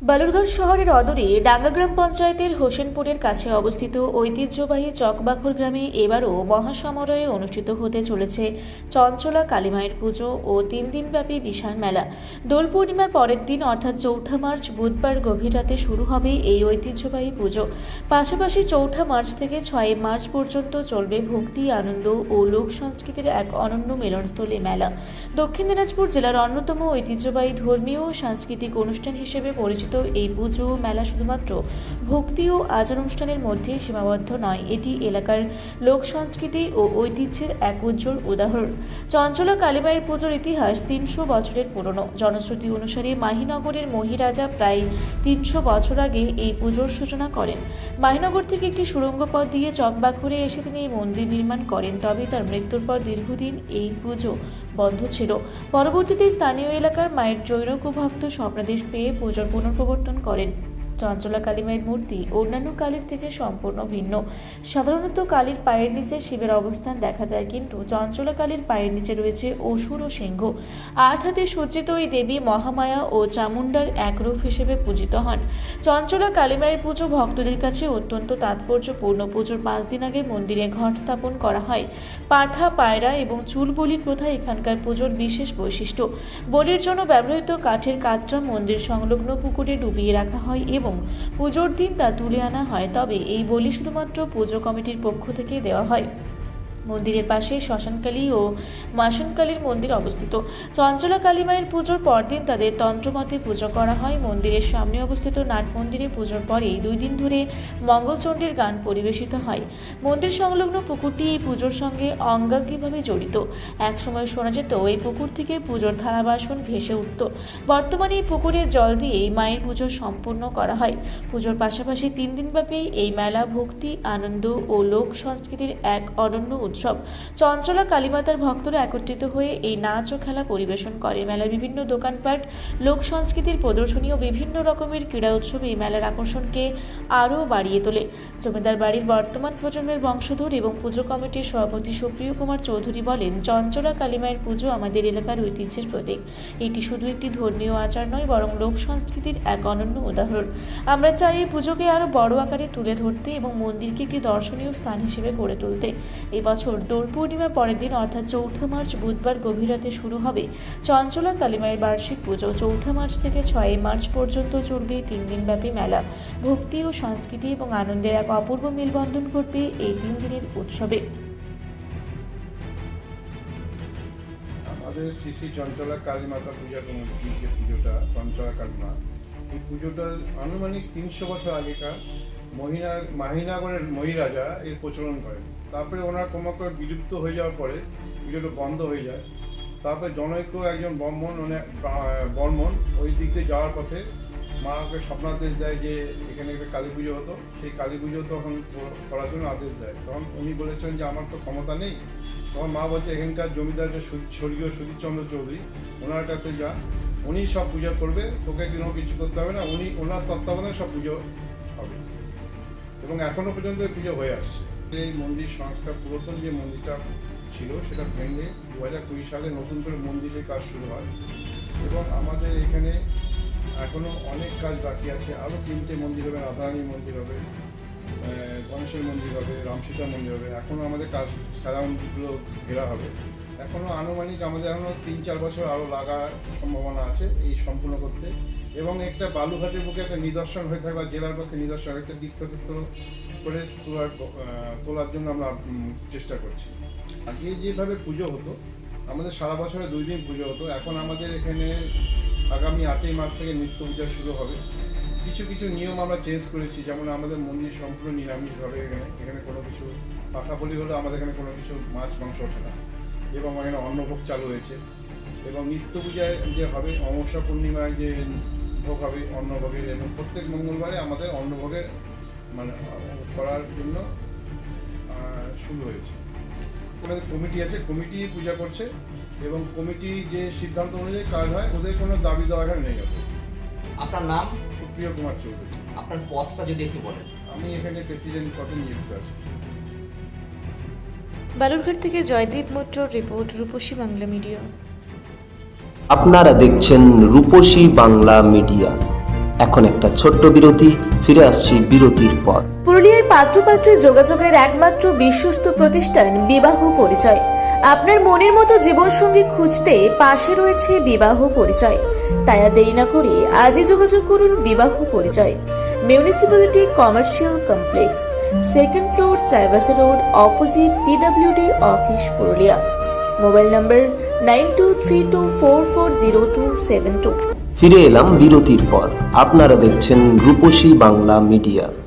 বালুরঘাট শহরের অদূরে ডাঙ্গা গ্রাম পঞ্চায়েতের হোসেনপুরের কাছে অবস্থিত ঐতিহ্যবাহী চকবাখর গ্রামে এবারও মহাসমারোহে অনুষ্ঠিত হতে চলেছে চঞ্চলা কালীমায়ের পুজো ও 3 দিনব্যাপী বিশাল মেলা। দোল পূর্ণিমার পরের দিন অর্থাৎ 4 মার্চ বুধবার গভীর রাতে শুরু হবে এই ঐতিহ্যবাহী পুজো। পাশাপাশি 4 মার্চ থেকে 6 মার্চ পর্যন্ত চলবে ভক্তি, আনন্দ ও লোক সংস্কৃতির এক অনন্য মিলনস্থলে মেলা। দক্ষিণ দিনাজপুর জেলার অন্যতম ঐতিহ্যবাহী ধর্মীয় ও সাংস্কৃতিক অনুষ্ঠান হিসেবে পরিচিত এই পুজো মেলা শুধুমাত্র ভক্তি ও আচার অনুষ্ঠানের মধ্যে সীমাবদ্ধ নয়, এটি এলাকার লোক সংস্কৃতি ও ঐতিহ্যের এক উজ্জ্বল উদাহরণ। চঞ্চলা কালীমায়ের পুজোর ইতিহাস 300 বছরের পুরনো। জনশ্রুতি অনুসারে মাহিনগরের মহিরাজা প্রায় 300 বছর আগে এই পুজোর সূচনা করেন। মাহিনগর থেকে একটি সুড়ঙ্গ পথ দিয়ে চকবাখরে এসে তিনি এই মন্দির নির্মাণ করেন, তবে তার মৃত্যুর পর দীর্ঘদিন এই পুজো বন্ধ ছিল। পরবর্তীতে স্থানীয় এলাকার মায়ের জৈন ভক্ত স্বপ্নাদেশ পেয়ে পুজোর পুনর্প্রবর্তন করেন। চঞ্চলা কালীমায়ের মূর্তি অন্যান্য কালীর থেকে সম্পূর্ণ ভিন্ন। সাধারণত কালীর পায়ের নিচে শিবের অবস্থান দেখা যায়, কিন্তু চঞ্চলা কালীর পায়ের নিচে রয়েছে অসুর ও সিংহ। 8 হাতে সজ্জিত এই দেবী মহামায়া ও চামুণ্ডার এক রূপ হিসেবে পূজিত হন। চঞ্চলা কালীমায়ের পুজো ভক্তদের কাছে অত্যন্ত তাৎপর্যপূর্ণ। পুজোর 5 দিন আগে মন্দিরে ঘট স্থাপন করা হয়। পাঠা, পায়রা এবং চুল বলির প্রথা এখানকার পুজোর বিশেষ বৈশিষ্ট্য। বলির জন্য ব্যবহৃত কাঠের কাটরা মন্দির সংলগ্ন পুকুরে ডুবিয়ে রাখা হয় এবং পুজোর দিন তা তুলে আনা হয়, তবে এই বলি শুধুমাত্র পুজো কমিটির পক্ষ থেকে দেওয়া হয়। মন্দিরের পাশে শ্মশানকালী ও মাসনকালীর মন্দির অবস্থিত। চঞ্চলা কালীমায়ের পুজোর পরদিন তাদের তন্ত্রমতে পুজো করা হয়। মন্দিরের সামনে অবস্থিত নাট মন্দিরে পুজোর পরে 2 দিন ধরে মঙ্গলচণ্ডীর গান পরিবেশিত হয়। মন্দির সংলগ্ন পুকুরটি এই পুজোর সঙ্গে অঙ্গাঙ্গিভাবে জড়িত। একসময় শোনা যেত এই পুকুর থেকে পুজোর থালা বাসন ভেসে উঠত। বর্তমানে এই পুকুরের জল দিয়েই মায়ের পুজো সম্পূর্ণ করা হয়। পুজোর পাশাপাশি 3 দিনব্যাপী এই মেলা ভক্তি, আনন্দ ও লোক সংস্কৃতির এক অনন্য উৎসব। চঞ্চলা কালীমাতার ভক্তরা একত্রিত হয়ে এই নাচ ও খেলা পরিবেশন করে। মেলার বিভিন্ন দোকানপাট, লোক সংস্কৃতির প্রদর্শনী ও বিভিন্ন রকমের ক্রীড়া উৎসব এই মেলার আকর্ষণকে আরও বাড়িয়ে তোলে। জমিদার বাড়ির বর্তমান প্রজন্মের বংশধর এবং পুজো কমিটির সভাপতি সুপ্রিয় কুমার চৌধুরী বলেন, চঞ্চলা কালীমায়ের পুজো আমাদের এলাকার ঐতিহ্যের প্রতীক। এটি শুধু একটি ধর্মীয় আচার নয়, বরং লোক সংস্কৃতির এক অনন্য উদাহরণ। আমরা চাই এই পুজোকে আরও বড় আকারে তুলে ধরতে এবং মন্দিরকে একটি দর্শনীয় স্থান হিসেবে গড়ে তুলতে। এবছর দোল পূর্ণিমার পরের দিন অর্থাৎ 4 মার্চ বুধবার গভীর রাতে শুরু হবে চঞ্চলা কালীমায়ের বার্ষিক পুজো। 4 মার্চ থেকে 6 মার্চ পর্যন্ত চলবে 3 দিনব্যাপী মেলা। ভক্তি ও সংস্কৃতি এবং আনন্দের এক অপূর্ব মেলবন্ধন ঘটবে এই 3 দিনের উৎসবে। আমাদের শ্রী শ্রী চঞ্চলা কালী মাতা পূজা কমিটি যে পুজোটা চঞ্চলা কালী মা, এই পুজোটা আনুমানিক 300 বছর আগেকার মাহিনগরের মহিরাজা এর প্রচলন করেন। তারপরে ওনার ক্রমাক্রমে বিলুপ্ত হয়ে যাওয়ার পরে পুজোটা বন্ধ হয়ে যায়। তারপরে জনৈক একজন বর্মন ওই দিক দিয়ে যাওয়ার পথে মাকে স্বপ্নাদেশ দেয় যে এখানে একটা কালী পুজো হতো, সেই কালী পুজো তখন করার জন্য আদেশ দেয়। তখন উনি বলেছেন যে আমার তো ক্ষমতা নেই। তখন মা বলছে এখানকার জমিদার যে স্বর্গীয় সুধীরচন্দ্র চৌধুরী, ওনার কাছে যা, উনি সব পুজো করবে, তোকে কোনো কিছু করতে হবে না, ওনার তত্ত্বাবধানে সব পুজো হবে। এবং এখনও পর্যন্ত পুজো হয়ে আসছে। এই মন্দির সংস্কার, পুরাতন যে মন্দিরটা ছিল সেটা ভেঙে 2020 সালে নতুন করে মন্দিরের কাজ শুরু হয় এবং আমাদের এখানে এখনও অনেক কাজ বাকি আছে। আরও 3টে মন্দির হবে, রাধারানী মন্দির হবে, গণেশের মন্দির হবে, রামসীতা মন্দির হবে। এখনও আমাদের কাজ সারাউন্ডগুলো ঘেরা হবে। এখনও আনুমানিক আমাদের এখনও 3-4 বছর আরও লাগার সম্ভাবনা আছে এই সম্পূর্ণ করতে। এবং একটা বালুঘাটের বুকে একটা নিদর্শন হয়ে থাকে বা জেলার পক্ষে নিদর্শন, একটা তীর্থ করে তোলার জন্য আমরা চেষ্টা করছি। আগে যেভাবে পুজো হতো, আমাদের সারা বছরে 2 দিন পুজো হতো। এখন আমাদের এখানে আগামী 8 মার্চ থেকে নিত্য পূজা শুরু হবে। কিছু নিয়ম আমরা চেঞ্জ করেছি, যেমন আমাদের মন্দির সম্পূর্ণ নিরামিষভাবে এখানে কোনো কিছু পাঠা বলি হলেও আমাদের এখানে কোনো কিছু মাছ মাংস ওঠে না এবং এখানে অন্নভোগ চালু হয়েছে। এবং নিত্য পূজায় যে হবে অমাবস্যা পূর্ণিমায় যে ভোগ হবে অন্নভোগের, এবং প্রত্যেক মঙ্গলবারে আমাদের অন্নভোগের করার জন্য শুরু হয়েছে। ওনাদের কমিটি আছে, কমিটি পূজা করছে এবং কমিটি যে সিদ্ধান্ত অনুযায়ী কাজ হয়, ওদের কোনো দাবি দেওয়া এখানে নেই। আপনার নাম? সুপ্রিয় কুমার চৌধুরী। আপনার পদটা যদি একটু বলেন। আমি এখানে প্রেসিডেন্ট পদে নিযুক্ত আছি। বালুরঘাট থেকে জয়দীপ মৈত্রর রিপোর্ট, রূপসী বাংলা মিডিয়া। আপনারা দেখছেন রূপসী বাংলা মিডিয়া। এখন একটা ছোট্ট বিরতি, ফিরে আসছি বিরতির পর। পুরুলিয়ায় পাত্রপাত্রী যোগাযোগের একমাত্র বিশ্বস্ত প্রতিষ্ঠান বিবাহ পরিচয়। আপনার মনের মতো জীবনসঙ্গী খুঁজতে পাশে রয়েছে বিবাহ পরিচয়। তাই আর দেরি না করে আজই যোগাযোগ করুন বিবাহ পরিচয়। Municipality commercial complex, second floor, Chaibasa road, opposite PWD office, Purulia. Mobile নম্বর 9232440272। ফিরে এলাম বিরতির পর। আপনারা দেখছেন রূপসী বাংলা মিডিয়া।